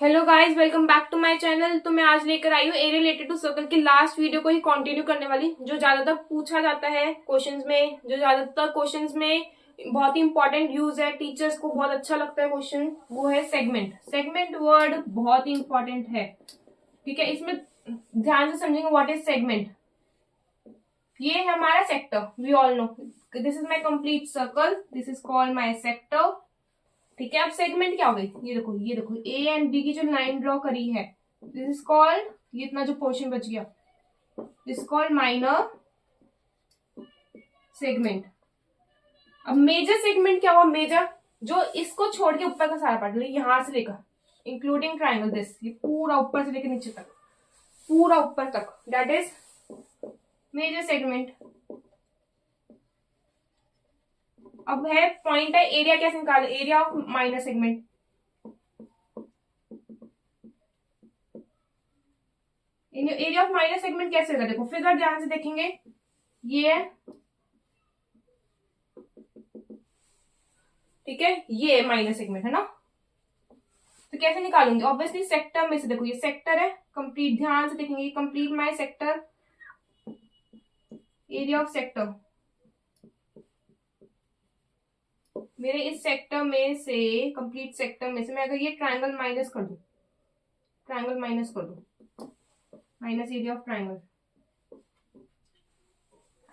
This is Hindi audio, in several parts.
Hello guys, welcome back to my channel. तो मैं आज लेकर आई हूँ ए रिलेटेड टू सर्कल की लास्ट वीडियो को ही कंटिन्यू करने वाली, जो ज्यादातर पूछा जाता है क्वेश्चंस में, जो ज्यादातर क्वेश्चंस में बहुत ही इंपॉर्टेंट यूज है, टीचर्स को बहुत अच्छा लगता है क्वेश्चन, वो है सेगमेंट। सेगमेंट वर्ड बहुत ही इंपॉर्टेंट है, ठीक है। इसमें ध्यान से समझेंगे व्हाट इज सेगमेंट। ये है हमारा sector, we all know this is my complete circle, this is called my sector, ठीक है। अब सेगमेंट क्या हो गई, ये देखो ए एंड बी की जो लाइन ड्रॉ करी है, दिस इज कॉल्ड, ये इतना जो पोर्शन बच गया, दिस कॉल्ड माइनर सेगमेंट। अब मेजर सेगमेंट क्या हुआ, मेजर जो इसको छोड़ के ऊपर का सारा पार्ट, यहां से लेकर इंक्लूडिंग ट्राइंगल, दिस, ये पूरा ऊपर से लेकर नीचे तक, पूरा ऊपर तक, दैट इज मेजर सेगमेंट। अब है पॉइंट है एरिया, कैसे निकाले, area of minor segment. Area of minor segment कैसे होगा, देखो फिगर ध्यान से देखेंगे, ये है, ठीक है, ये माइनर सेगमेंट है ना। तो कैसे निकालूंगी, ऑब्वियसली सेक्टर में से, देखो ये सेक्टर है कंप्लीट, ध्यान से देखेंगे, complete my sector, area of sector, मेरे इस सेक्टर में से, कंप्लीट सेक्टर में से मैं अगर ये ट्राइंगल माइनस कर दूं, ट्राइंगल माइनस कर दूं, minus area of triangle,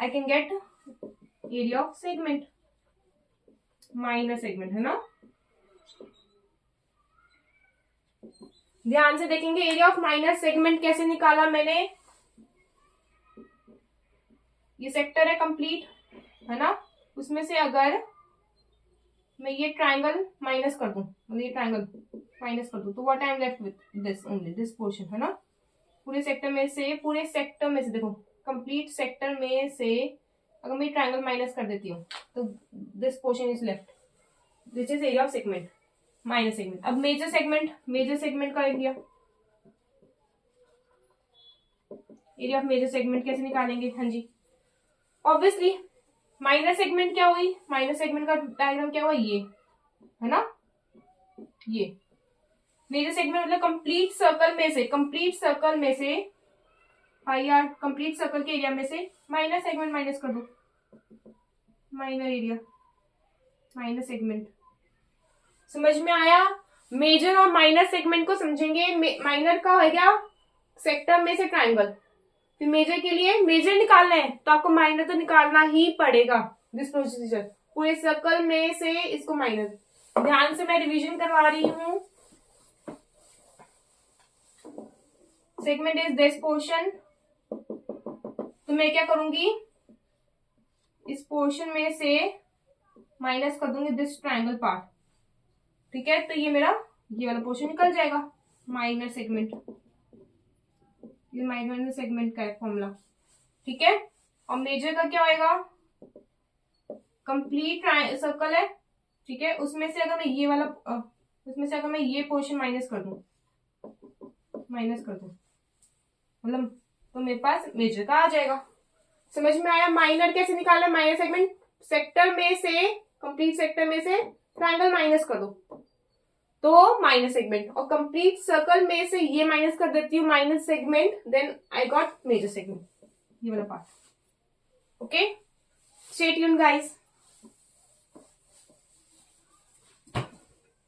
I can get area of segment, minor segment है ना। ध्यान से देखेंगे एरिया ऑफ माइनर सेगमेंट कैसे निकाला मैंने, ये सेक्टर है कंप्लीट, है ना, उसमें से अगर मैं ये ट्राइंगल माइनस कर दूं, मतलब ये ट्राइंगल माइनस कर दूं, तो what I am left with this, only this portion, है ना। पूरे सेक्टर में से, पूरे सेक्टर में से, देखो कंप्लीट सेक्टर में से अगर मैं ट्राइंगल माइनस कर देती हूँ, तो this portion is left, this is area of segment, minor segment. अब मेजर सेगमेंट, मेजर सेगमेंट का area, area of major segment कैसे निकालेंगे, हाँ जी, ऑब्वियसली माइनर सेगमेंट क्या हुई, माइनर सेगमेंट का डायग्राम क्या हुआ, ये है ना, ये मेजर सेगमेंट मतलब कंप्लीट सर्कल में से, कंप्लीट सर्कल में से, यार कंप्लीट सर्कल के एरिया में से माइनर सेगमेंट माइनस कर दो, माइनर एरिया, माइनर सेगमेंट। समझ में आया। मेजर और माइनर सेगमेंट को समझेंगे, माइनर का हो गया सेक्टर में से ट्राइंगल, फिर मेजर के लिए, मेजर निकालना है तो आपको माइनर तो निकालना ही पड़ेगा, दिस प्रोसीजर, पूरे सर्कल में से इसको माइनर। ध्यान से मैं रिवीजन करवा रही हूं, सेगमेंट इज दिस पोर्शन, तो मैं क्या करूंगी, इस पोर्शन में से माइनस कर दूंगी दिस ट्राइंगल पार्ट, ठीक है, तो ये मेरा ये वाला पोर्शन निकल जाएगा, माइनर सेगमेंट, ये माइनर सेगमेंट का है फॉर्मूला, ठीक है। और मेजर का क्या होएगा, कंप्लीट सर्कल है, ठीक है, उसमें से अगर मैं ये वाला, उसमें से अगर मैं ये पोर्शन माइनस कर दूं, माइनस कर दूं, मतलब तो मेरे पास मेजर का आ जाएगा। समझ में आया। माइनर कैसे निकालना, माइनर सेगमेंट, सेक्टर में से, कंप्लीट सेक्टर में से ट्राइंगल माइनस कर दो तो माइनर सेगमेंट, और कंप्लीट सर्कल में से ये माइनस कर देती हूँ, minor segment, then I got major segment, ये वाला part, okay. Stay tuned guys.